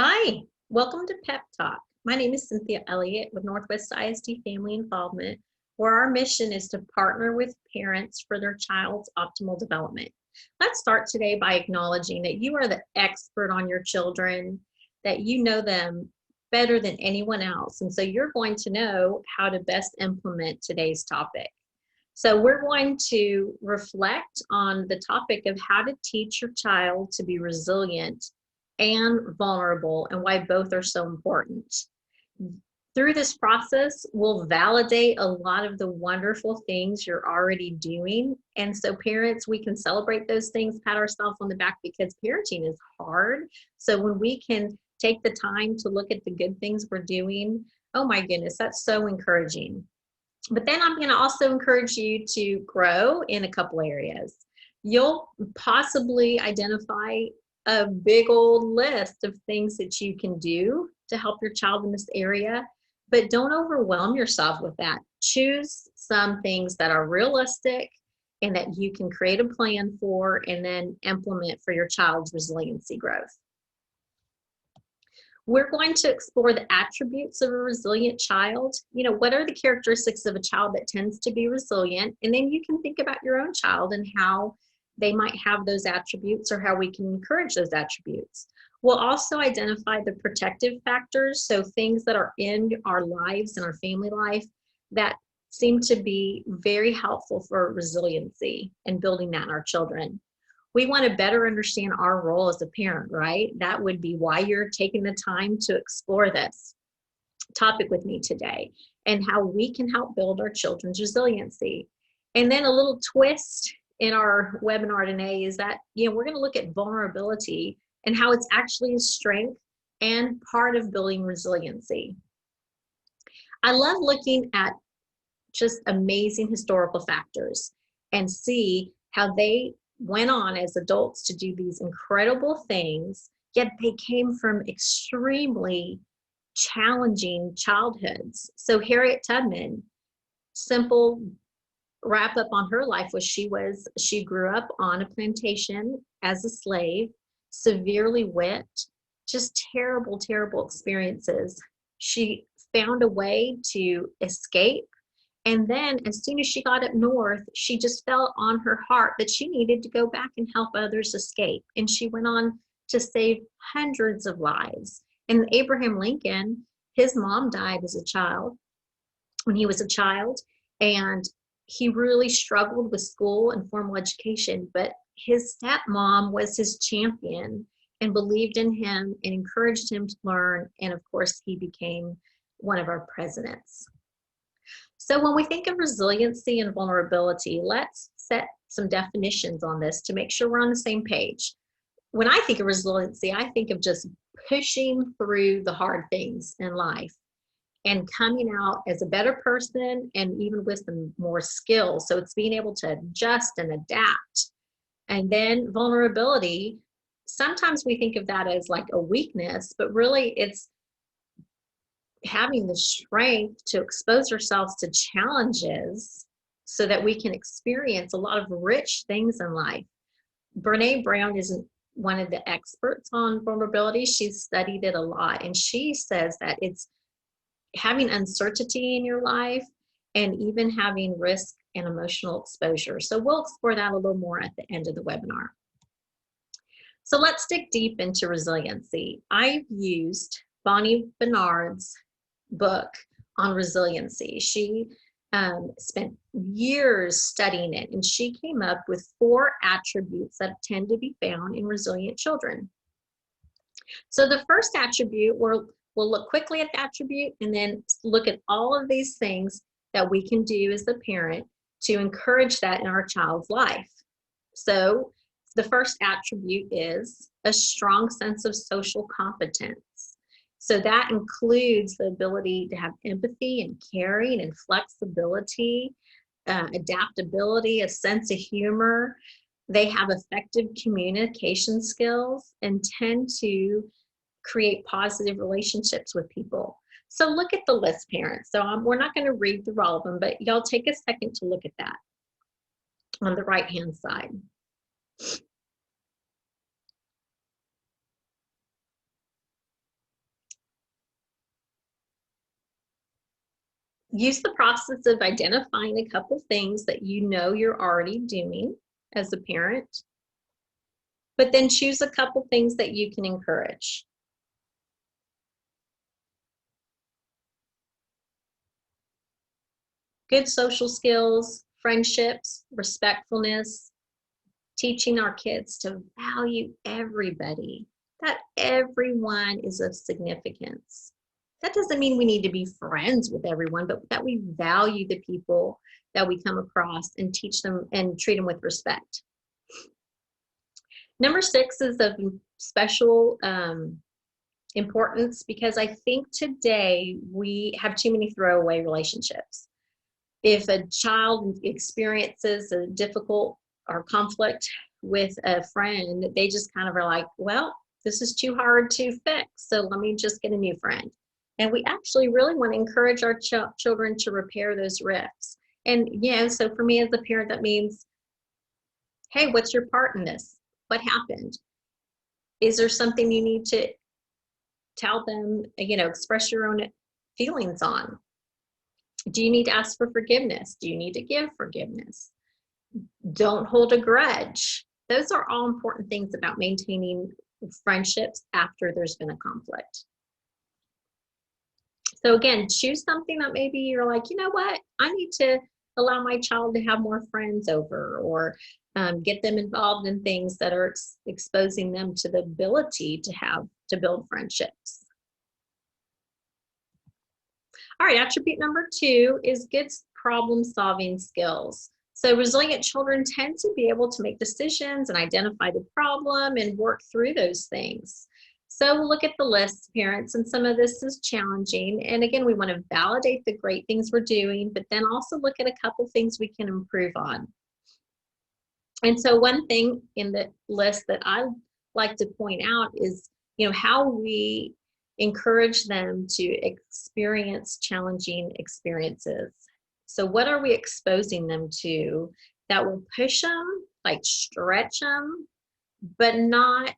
Hi, welcome to Pep Talk. My name is Cynthia Elliott with Northwest ISD Family Involvement, where our mission is to partner with parents for their child's optimal development. Let's start today by acknowledging that you are the expert on your children, that you know them better than anyone else. And so you're going to know how to best implement today's topic. So we're going to reflect on the topic of how to teach your child to be resilient and vulnerable and why both are so important. Through this process, we'll validate a lot of the wonderful things you're already doing. And so parents, we can celebrate those things, pat ourselves on the back because parenting is hard. So when we can take the time to look at the good things we're doing, oh my goodness, that's so encouraging. But then I'm going to also encourage you to grow in a couple areas. You'll possibly identify a big old list of things that you can do to help your child in this area, but don't overwhelm yourself with that. Choose some things that are realistic and that you can create a plan for and then implement for your child's resiliency growth. We're going to explore the attributes of a resilient child. What are the characteristics of a child that tends to be resilient? And then you can think about your own child and how they might have those attributes or how we can encourage those attributes. We'll also identify the protective factors, so things that are in our lives and our family life that seem to be very helpful for resiliency and building that in our children. We want to better understand our role as a parent, right? That would be why you're taking the time to explore this topic with me today and how we can help build our children's resiliency. And then a little twist in our webinar today is that, we're going to look at vulnerability and how it's actually a strength and part of building resiliency. I love looking at just amazing historical factors and see how they went on as adults to do these incredible things, yet they came from extremely challenging childhoods. So Harriet Tubman, simple wrap up on her life was she grew up on a plantation as a slave, severely whipped, just terrible, terrible experiences. She found a way to escape. And then as soon as she got up north, she just felt on her heart that she needed to go back and help others escape. And she went on to save hundreds of lives. And Abraham Lincoln, his mom died as a child, when he was a child, and he really struggled with school and formal education, but his stepmom was his champion and believed in him and encouraged him to learn. And of course, he became one of our presidents. So when we think of resiliency and vulnerability, let's set some definitions on this to make sure we're on the same page. When I think of resiliency, I think of just pushing through the hard things in life and coming out as a better person and even with some more skills. So it's being able to adjust and adapt. And then vulnerability, sometimes we think of that as like a weakness, but really it's having the strength to expose ourselves to challenges so that we can experience a lot of rich things in life. Brene Brown isn't one of the experts on vulnerability. She's studied it a lot, and she says that it's having uncertainty in your life and even having risk and emotional exposure. So we'll explore that a little more at the end of the webinar. So let's dig deep into resiliency. I've used Bonnie Bernard's book on resiliency. She spent years studying it, and she came up with 4 attributes that tend to be found in resilient children. So the first attribute, we'll look quickly at the attribute and then look at all of these things that we can do as a parent to encourage that in our child's life. So the first attribute is a strong sense of social competence. So that includes the ability to have empathy and caring and flexibility, adaptability, a sense of humor. They have effective communication skills and tend to create positive relationships with people. So look at the list, parents. So we're not going to read through all of them, but y'all take a second to look at that on the right-hand side. use the process of identifying a couple things that you know you're already doing as a parent, but then choose a couple things that you can encourage. Good social skills, friendships, respectfulness, teaching our kids to value everybody, that everyone is of significance. That doesn't mean we need to be friends with everyone, but that we value the people that we come across and teach them and treat them with respect. Number 6 is of special importance because I think today we have too many throwaway relationships. If a child experiences a difficult or conflict with a friend, they just kind of are like, well, this is too hard to fix, so let me just get a new friend. And we actually really want to encourage our children to repair those rifts. And so for me as a parent, that means, hey, what's your part in this? What happened? Is there something you need to tell them, express your own feelings on? Do you need to ask for forgiveness? Do you need to give forgiveness? Don't hold a grudge. Those are all important things about maintaining friendships after there's been a conflict. So again, choose something that maybe you're like, you know what, I need to allow my child to have more friends over, or get them involved in things that are exposing them to the ability to build friendships. All right, attribute number 2 is good problem-solving skills. So resilient children tend to be able to make decisions and identify the problem and work through those things. So we'll look at the list, parents, and some of this is challenging. And again, we want to validate the great things we're doing, but then also look at a couple things we can improve on. And so one thing in the list that I like to point out is, how we encourage them to experience challenging experiences. So what are we exposing them to that will push them, like stretch them, but not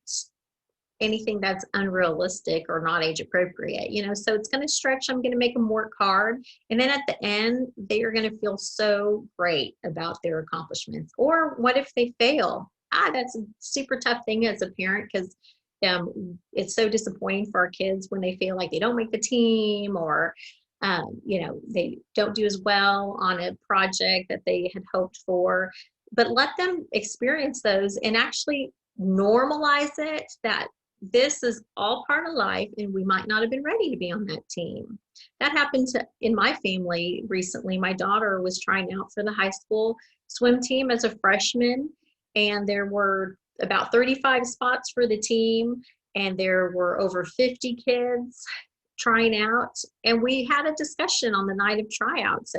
anything that's unrealistic or not age appropriate, so it's going to stretch them, going to make them work hard. And then at the end, they are going to feel so great about their accomplishments. Or what if they fail? That's a super tough thing as a parent, because it's so disappointing for our kids when they feel like they don't make the team, or they don't do as well on a project that they had hoped for. But let them experience those and actually normalize it, that this is all part of life and we might not have been ready to be on that team. That happened in my family recently. My daughter was trying out for the high school swim team as a freshman, and there were about 35 spots for the team, and there were over 50 kids trying out. And we had a discussion on the night of tryouts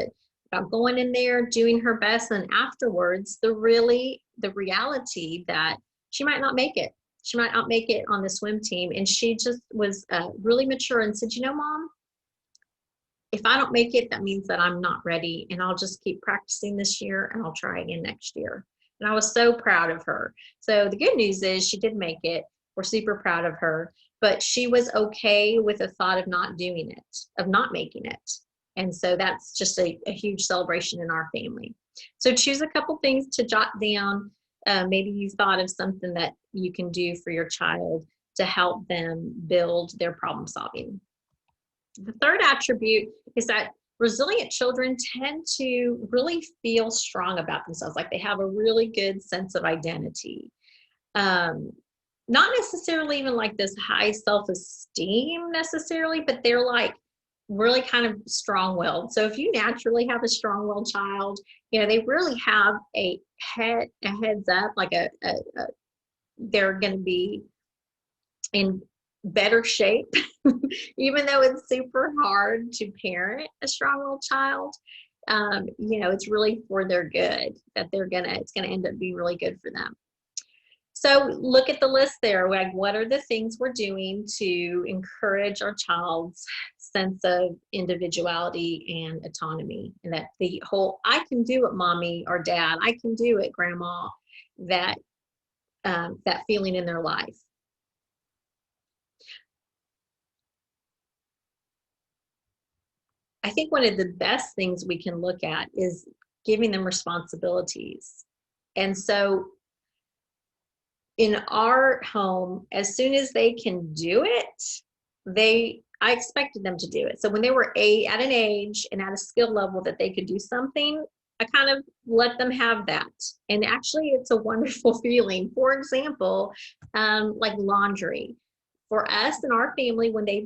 about going in there, doing her best, and afterwards, the reality that she might not make it. She might not make it on the swim team. And she just was really mature and said, Mom, if I don't make it, that means that I'm not ready, and I'll just keep practicing this year and I'll try again next year. And I was so proud of her. So the good news is she did make it. We're super proud of her, but she was okay with the thought of not doing it, of not making it. And so that's just a huge celebration in our family. So choose a couple things to jot down. Maybe you thought of something that you can do for your child to help them build their problem solving. The third attribute is that resilient children tend to really feel strong about themselves, like they have a really good sense of identity. Not necessarily even like this high self-esteem necessarily, but they're like really kind of strong-willed. So if you naturally have a strong-willed child, they really have a heads up, like they're going to be in better shape, even though it's super hard to parent a strong-willed child. It's really for their good that it's gonna end up being really good for them. So look at the list there. Like, what are the things we're doing to encourage our child's sense of individuality and autonomy, and that the whole "I can do it, mommy" or "dad," "I can do it, grandma," that feeling in their life. I think one of the best things we can look at is giving them responsibilities. And so in our home, as soon as they can do it, I expected them to do it. So when they were at an age and at a skill level that they could do something, I kind of let them have that. And actually, it's a wonderful feeling. For example, like laundry. For us and our family, when they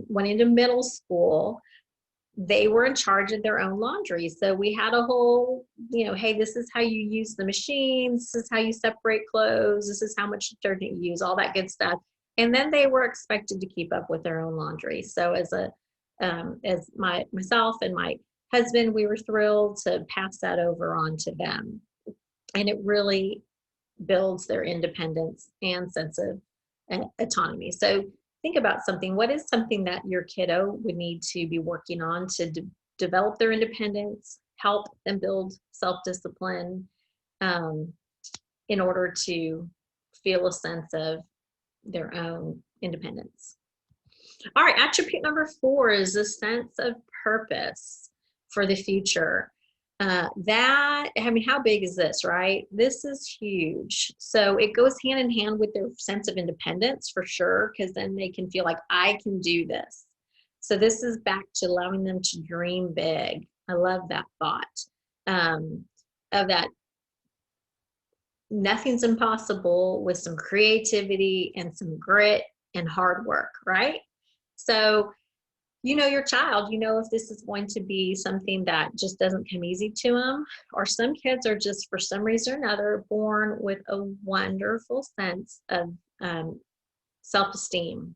went into middle school, they were in charge of their own laundry. So we had a whole, hey, this is how you use the machines, this is how you separate clothes, this is how much detergent you use, all that good stuff. And then they were expected to keep up with their own laundry. So as myself and my husband, we were thrilled to pass that over on to them. And it really builds their independence and sense of autonomy. So think about something. What is something that your kiddo would need to be working on to develop their independence, help them build self-discipline in order to feel a sense of their own independence? All right, attribute number 4 is a sense of purpose for the future. How big is this, right? This is huge. So it goes hand in hand with their sense of independence for sure, because then they can feel like I can do this. So this is back to allowing them to dream big. I love that thought of that. Nothing's impossible with some creativity and some grit and hard work, right? So your child, if this is going to be something that just doesn't come easy to them, or some kids are just for some reason or another born with a wonderful sense of self-esteem.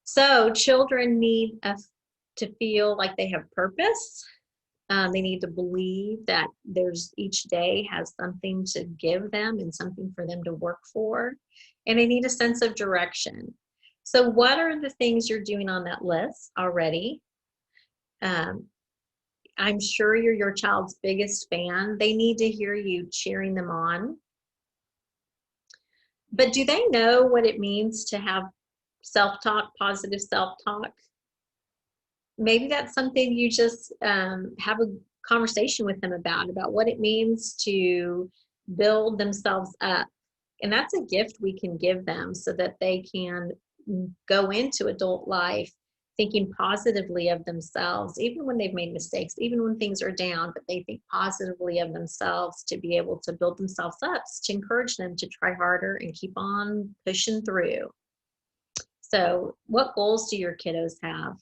So children need to feel like they have purpose. They need to believe that each day has something to give them and something for them to work for. And they need a sense of direction. So what are the things you're doing on that list already? I'm sure you're your child's biggest fan. They need to hear you cheering them on. But do they know what it means to have self-talk, positive self-talk? Maybe that's something you just have a conversation with them about what it means to build themselves up. And that's a gift we can give them so that they can go into adult life thinking positively of themselves, even when they've made mistakes, even when things are down, but they think positively of themselves to be able to build themselves up, to encourage them to try harder and keep on pushing through. So what goals do your kiddos have?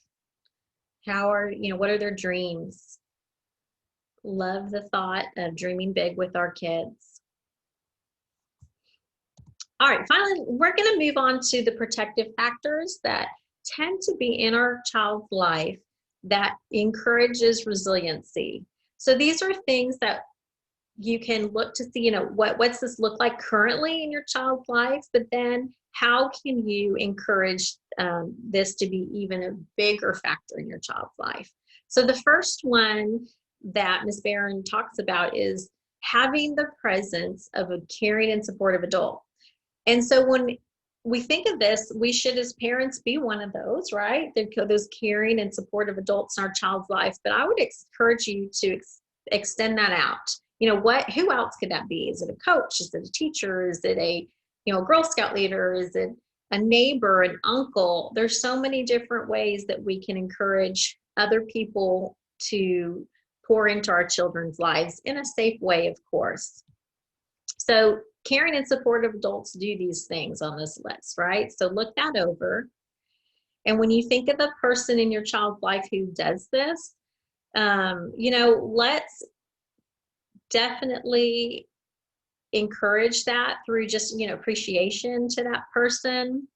What are their dreams? Love the thought of dreaming big with our kids. All right, finally, we're going to move on to the protective factors that tend to be in our child's life that encourages resiliency. So these are things that you can look to see, what's this look like currently in your child's life, but then how can you encourage this to be even a bigger factor in your child's life? So the first one that Ms. Barron talks about is having the presence of a caring and supportive adult. And so when we think of this, we should, as parents, be one of those, right? Those caring and supportive adults in our child's life. But I would encourage you to extend that out. Who else could that be? Is it a coach? Is it a teacher? Is it a Girl Scout leader? Is it a neighbor, an uncle? There's so many different ways that we can encourage other people to pour into our children's lives in a safe way, of course. So caring and supportive adults do these things on this list, right? So look that over. And when you think of the person in your child's life who does this, let's definitely encourage that through just, appreciation to that person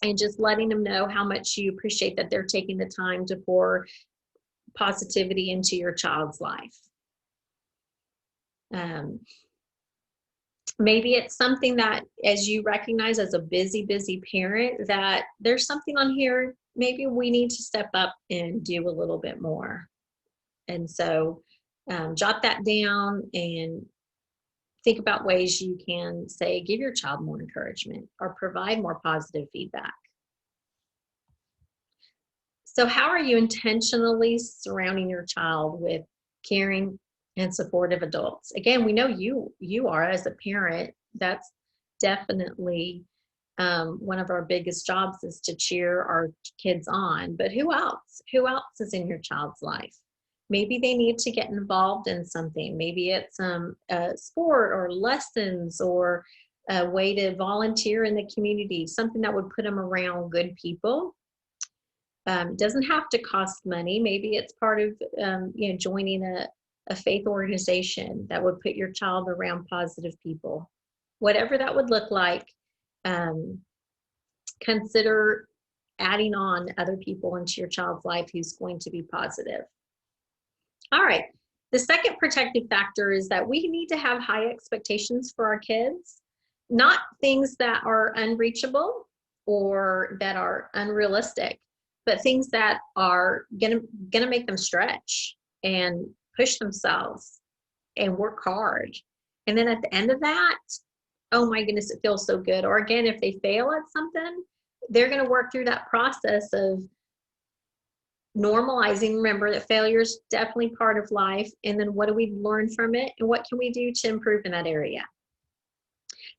and just letting them know how much you appreciate that they're taking the time to pour positivity into your child's life. Maybe it's something that, as you recognize as a busy parent, that there's something on here, maybe we need to step up and do a little bit more. And so jot that down and think about ways you can say, give your child more encouragement or provide more positive feedback. So how are you intentionally surrounding your child with caring and supportive adults? Again, we know you are as a parent. That's definitely one of our biggest jobs is to cheer our kids on. But who else? Who else is in your child's life? Maybe they need to get involved in something. Maybe it's a sport or lessons or a way to volunteer in the community, something that would put them around good people. It doesn't have to cost money. Maybe it's part of joining a faith organization that would put your child around positive people. Whatever that would look like, um, consider adding on other people into your child's life who's going to be positive. All right. The second protective factor is that we need to have high expectations for our kids, not things that are unreachable or that are unrealistic, but things that are gonna make them stretch and push themselves and work hard. And then at the end of that, oh my goodness, it feels so good. Or again, if they fail at something, they're going to work through that process of normalizing. Remember that failure is definitely part of life. And then what do we learn from it? And what can we do to improve in that area?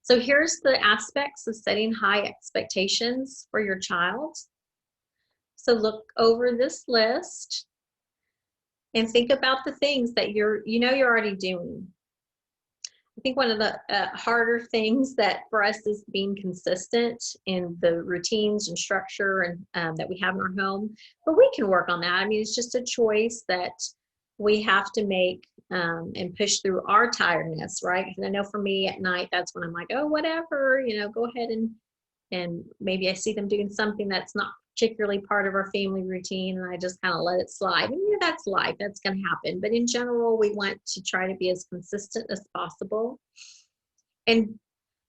So here's the aspects of setting high expectations for your child. So look over this list and think about the things that you're already doing. I think one of the harder things that for us is being consistent in the routines and structure and that we have in our home, but we can work on that. I mean, it's just a choice that we have to make and push through our tiredness, right? And I know for me at night, that's when I'm like, oh, whatever, go ahead and maybe I see them doing something that's not particularly part of our family routine, and I just kind of let it slide. And that's life, that's going to happen. But in general, we want to try to be as consistent as possible. And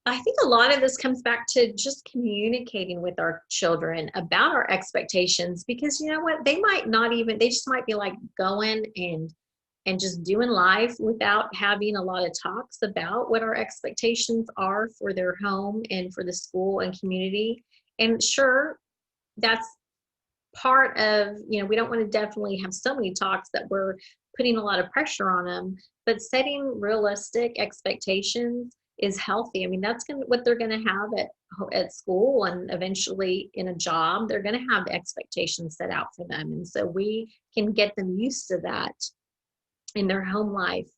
I think a lot of this comes back to just communicating with our children about our expectations, because you know what, they just might be like going and just doing life without having a lot of talks about what our expectations are for their home and for the school and community. And sure, that's part of, we don't want to definitely have so many talks that we're putting a lot of pressure on them, but setting realistic expectations is healthy. I mean, that's what they're going to have at school, and eventually in a job, they're going to have expectations set out for them. And so we can get them used to that in their home life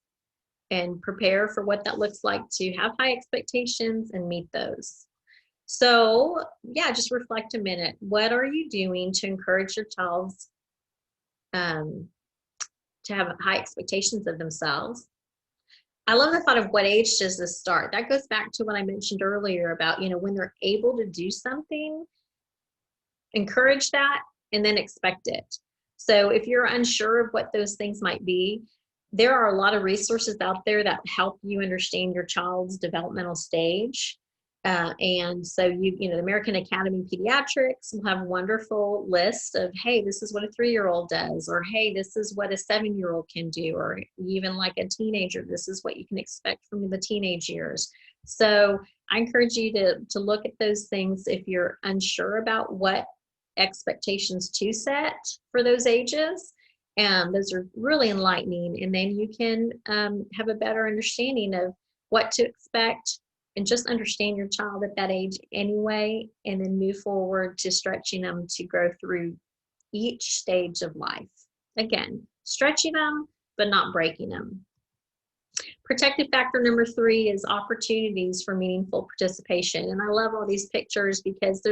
and prepare for what that looks like to have high expectations and meet those. So yeah, just reflect a minute. What are you doing to encourage your child's to have high expectations of themselves? I love the thought of what age does this start? That goes back to what I mentioned earlier about, when they're able to do something, encourage that and then expect it. So if you're unsure of what those things might be, there are a lot of resources out there that help you understand your child's developmental stage. And so the American Academy of Pediatrics will have a wonderful list of, hey, this is what a 3-year-old does, or hey, this is what a 7-year-old can do, or even like a teenager, this is what you can expect from the teenage years. So I encourage you to look at those things if you're unsure about what expectations to set for those ages. Those are really enlightening, and then you can have a better understanding of what to expect and just understand your child at that age anyway, and then move forward to stretching them to grow through each stage of life. Again, stretching them, but not breaking them. Protective factor number 3 is opportunities for meaningful participation. And I love all these pictures because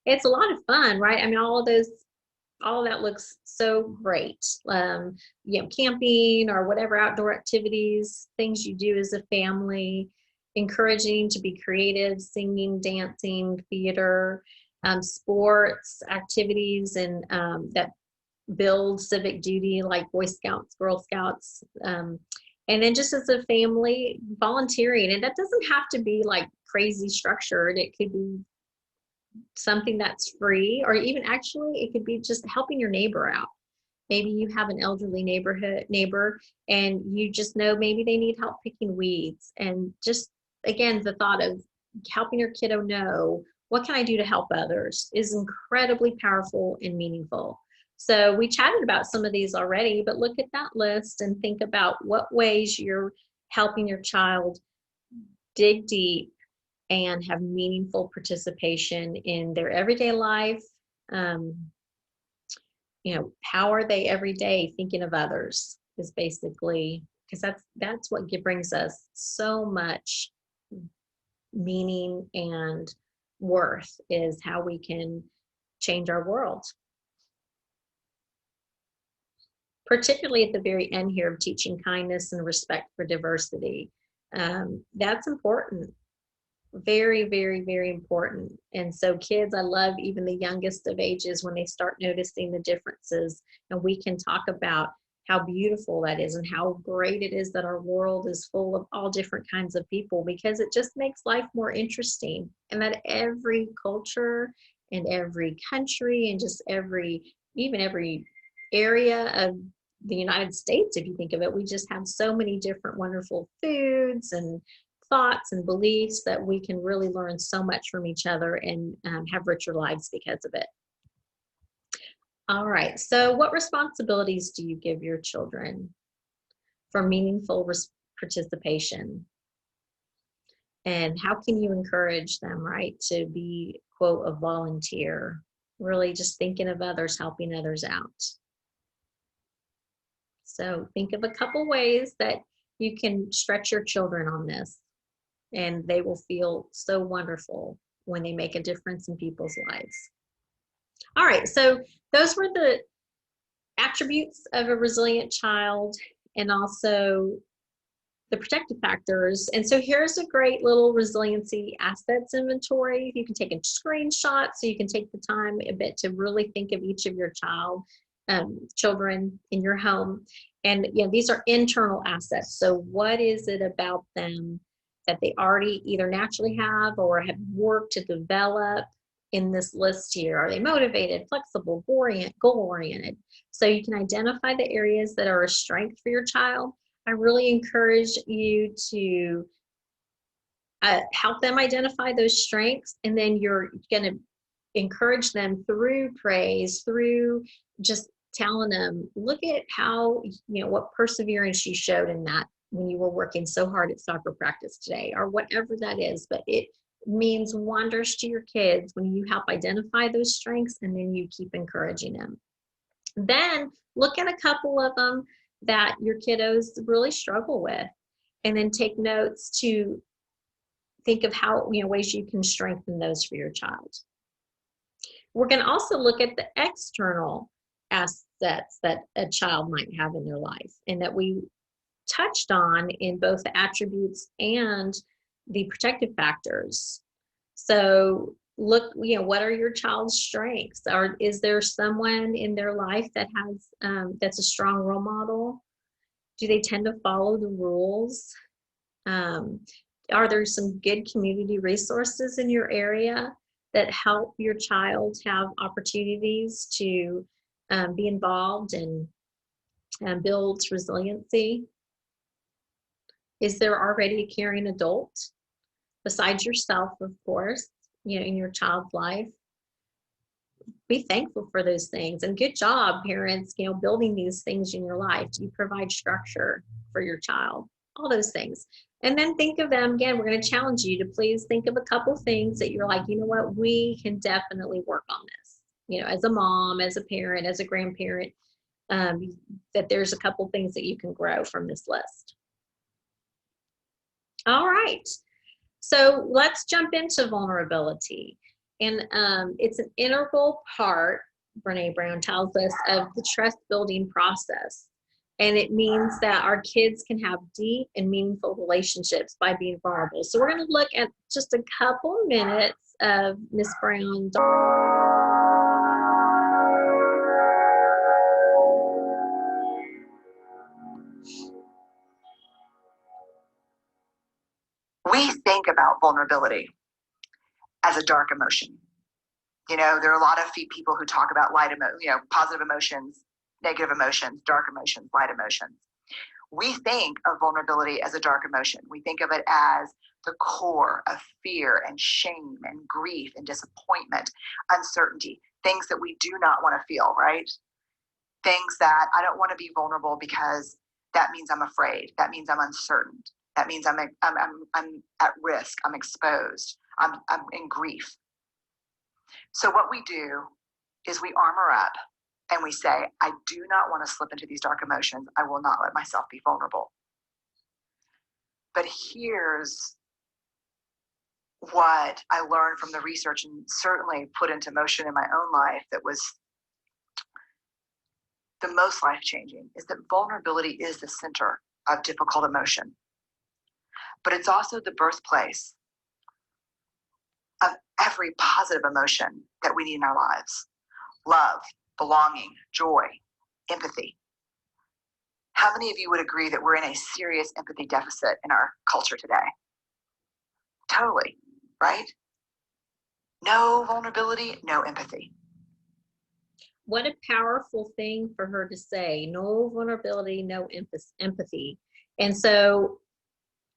it's a lot of fun, right? I mean, all of that looks so great. Camping or whatever outdoor activities, things you do as a family, encouraging to be creative, singing, dancing, theater, sports, activities, and that build civic duty like Boy Scouts, Girl Scouts, and then just as a family, volunteering. And that doesn't have to be like crazy structured. It could be something that's free, or even actually it could be just helping your neighbor out. Maybe you have an elderly neighbor and you just know maybe they need help picking weeds, and just again the thought of helping your kiddo know what can I do to help others is incredibly powerful and meaningful. So we chatted about some of these already, but look at that list and think about what ways you're helping your child dig deep and have meaningful participation in their everyday life. Um, how are they every day thinking of others is basically, because that's what brings us so much meaning and worth, is how we can change our world. Particularly at the very end here of teaching kindness and respect for diversity. That's important. Very, very, very important. And so kids, I love even the youngest of ages when they start noticing the differences, and we can talk about how beautiful that is and how great it is that our world is full of all different kinds of people, because it just makes life more interesting, and that every culture and every country and just even every area of the United States, if you think of it, we just have so many different wonderful foods and thoughts and beliefs that we can really learn so much from each other and have richer lives because of it. All right, so what responsibilities do you give your children for meaningful participation? And how can you encourage them, right, to be, quote, a volunteer, really just thinking of others, helping others out? So think of a couple ways that you can stretch your children on this, and they will feel so wonderful when they make a difference in people's lives. All right, so those were the attributes of a resilient child, and also the protective factors. And so here's a great little resiliency assets inventory. You can take a screenshot, so you can take the time a bit to really think of each of your children in your home. And these are internal assets. So what is it about them that they already either naturally have or have worked to develop in this list here? Are they motivated, flexible, goal-oriented? So you can identify the areas that are a strength for your child. I really encourage you to help them identify those strengths, and then you're going to encourage them through praise, through just telling them, look at how, what perseverance you showed in that when you were working so hard at soccer practice today, or whatever that is. But it means wonders to your kids when you help identify those strengths and then you keep encouraging them. Then look at a couple of them that your kiddos really struggle with, and then take notes to think of how, ways you can strengthen those for your child. We're going to also look at the external assets that a child might have in their life, and that we touched on in both the attributes and the protective factors. So look, what are your child's strengths? Or is there someone in their life that has that's a strong role model? Do they tend to follow the rules? Are there some good community resources in your area that help your child have opportunities to be involved and build resiliency? Is there already a caring adult besides yourself, of course, in your child's life? Be thankful for those things, and good job, parents, building these things in your life. You provide structure for your child, all those things. And then think of them again. We're going to challenge you to please think of a couple things that you're like, what, we can definitely work on this, as a mom, as a parent, as a grandparent, that there's a couple things that you can grow from this list. All right. So let's jump into vulnerability. And it's an integral part, Brene Brown tells us, of the trust building process. And it means that our kids can have deep and meaningful relationships by being vulnerable. So we're going to look at just a couple minutes of Miss Brown. We think about vulnerability as a dark emotion. There are a lot of people who talk about positive emotions, negative emotions, dark emotions, light emotions. We think of vulnerability as a dark emotion. We think of it as the core of fear and shame and grief and disappointment, uncertainty, things that we do not want to feel, right? Things that I don't want to be vulnerable because that means I'm afraid. That means I'm uncertain. That means I'm at risk. I'm exposed. I'm in grief. So what we do is we armor up and we say, I do not want to slip into these dark emotions. I will not let myself be vulnerable. But here's what I learned from the research and certainly put into motion in my own life that was the most life-changing, is that vulnerability is the center of difficult emotion. But it's also the birthplace of every positive emotion that we need in our lives. Love, belonging, joy, empathy. How many of you would agree that we're in a serious empathy deficit in our culture today? Totally, right? No vulnerability, no empathy. What a powerful thing for her to say. No vulnerability, no empathy. And so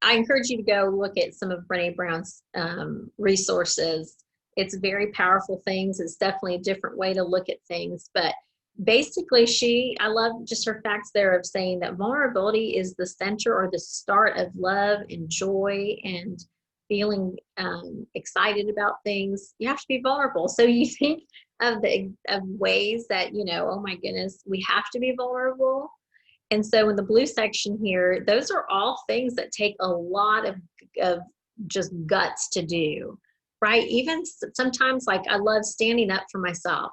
I encourage you to go look at some of Brené Brown's resources. It's very powerful things. It's definitely a different way to look at things. But basically, I love just her facts there of saying that vulnerability is the center or the start of love and joy and feeling excited about things. You have to be vulnerable. So you think of ways that, oh my goodness, we have to be vulnerable. And so in the blue section here, those are all things that take a lot of just guts to do, right? Even sometimes, like, I love standing up for myself.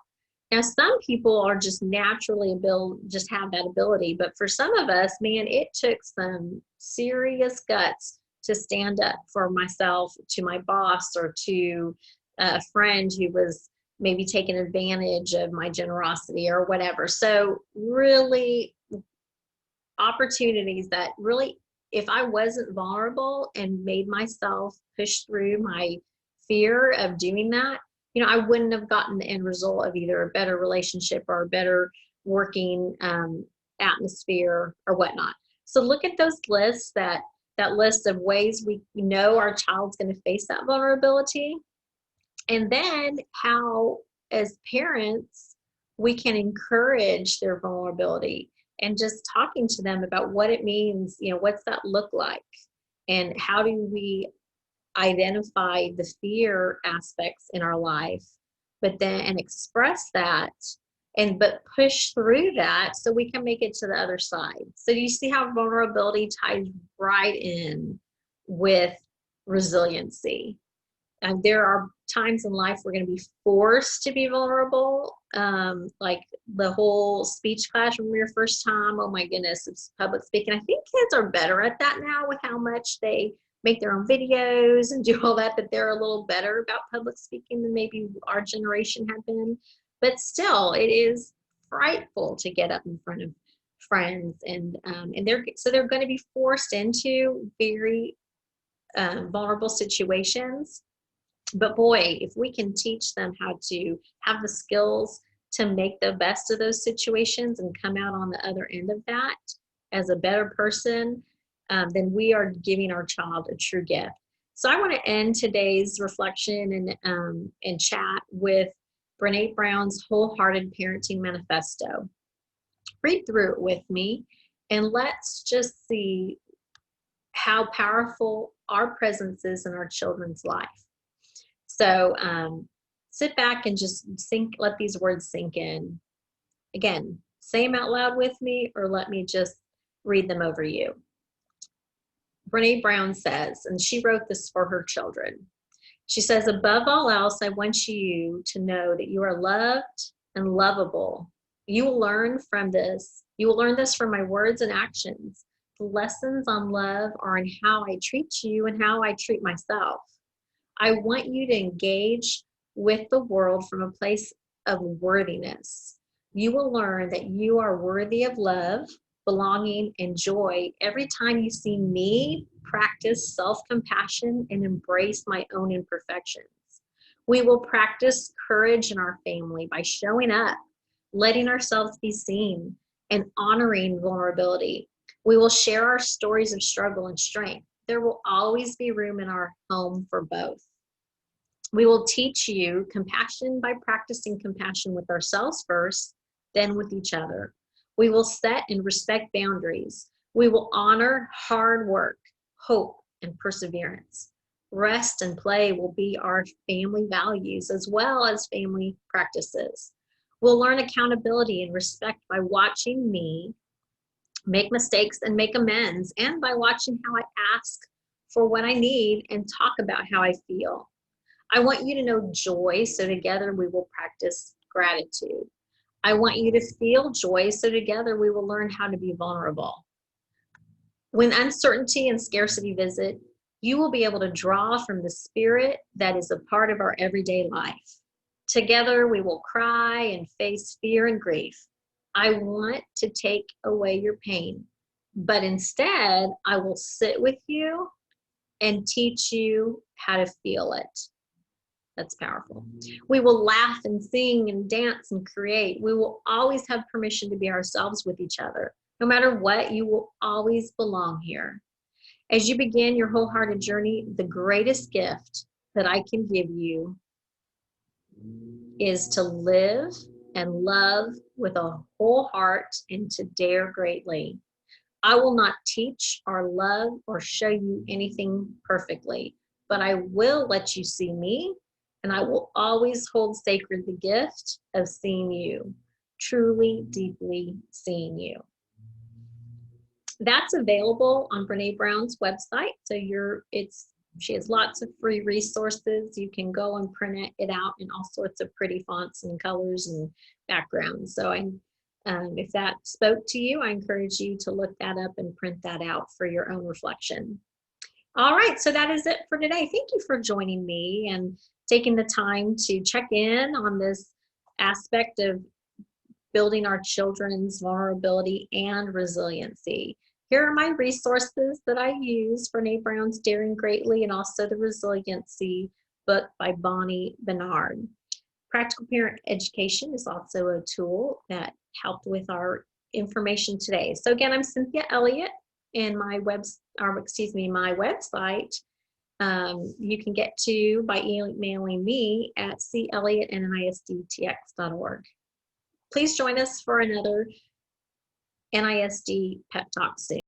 Now, some people are just naturally just have that ability. But for some of us, man, it took some serious guts to stand up for myself, to my boss, or to a friend who was maybe taking advantage of my generosity or whatever. So really, opportunities that really, if I wasn't vulnerable and made myself push through my fear of doing that, I wouldn't have gotten the end result of either a better relationship or a better working atmosphere or whatnot. So look at those lists, that list of ways we know our child's going to face that vulnerability. And then how, as parents, we can encourage their vulnerability and just talking to them about what it means, what's that look like? And how do we identify the fear aspects in our life, but then and express that but push through that so we can make it to the other side. So do you see how vulnerability ties right in with resiliency? And there are times in life we're going to be forced to be vulnerable. Like the whole speech class from your first time. Oh my goodness, it's public speaking. I think kids are better at that now with how much they make their own videos and do all that they're a little better about public speaking than maybe our generation had been. But still, it is frightful to get up in front of friends, and they're going to be forced into very vulnerable situations. But boy, if we can teach them how to have the skills to make the best of those situations and come out on the other end of that as a better person, then we are giving our child a true gift. So I want to end today's reflection and chat with Brené Brown's Wholehearted Parenting Manifesto. Read through it with me, and let's just see how powerful our presence is in our children's life. So sit back and just let these words sink in. Again, say them out loud with me, or let me just read them over you. Brené Brown says, and she wrote this for her children. She says, above all else, I want you to know that you are loved and lovable. You will learn from this. You will learn this from my words and actions. The lessons on love are in how I treat you and how I treat myself. I want you to engage with the world from a place of worthiness. You will learn that you are worthy of love, belonging, and joy every time you see me practice self-compassion and embrace my own imperfections. We will practice courage in our family by showing up, letting ourselves be seen, and honoring vulnerability. We will share our stories of struggle and strength. There will always be room in our home for both. We will teach you compassion by practicing compassion with ourselves first, then with each other. We will set and respect boundaries. We will honor hard work, hope, and perseverance. Rest and play will be our family values as well as family practices. We'll learn accountability and respect by watching me make mistakes and make amends, and by watching how I ask for what I need and talk about how I feel. I want you to know joy, so together we will practice gratitude. I want you to feel joy, so together we will learn how to be vulnerable. When uncertainty and scarcity visit, you will be able to draw from the spirit that is a part of our everyday life. Together we will cry and face fear and grief. I want to take away your pain, but instead I will sit with you and teach you how to feel it. That's powerful. We will laugh and sing and dance and create. We will always have permission to be ourselves with each other. No matter what, you will always belong here. As you begin your wholehearted journey, the greatest gift that I can give you is to live and love with a whole heart and to dare greatly. I will not teach or love or show you anything perfectly, but I will let you see me, and I will always hold sacred the gift of seeing you, truly, deeply seeing you. That's available on Brene Brown's website. So she has lots of free resources. You can go and print it out in all sorts of pretty fonts and colors and backgrounds. So if that spoke to you, I encourage you to look that up and print that out for your own reflection. All right, so that is it for today. Thank you for joining me and taking the time to check in on this aspect of building our children's vulnerability and resiliency. Here are my resources that I use: Brene Brown's Daring Greatly and also the Resiliency book by Bonnie Bernard. Practical Parent Education is also a tool that helped with our information today. So again, I'm Cynthia Elliott, and my website you can get to by emailing me at celliott@nisdtx.org. Please join us for another NISD Pep Talk soon.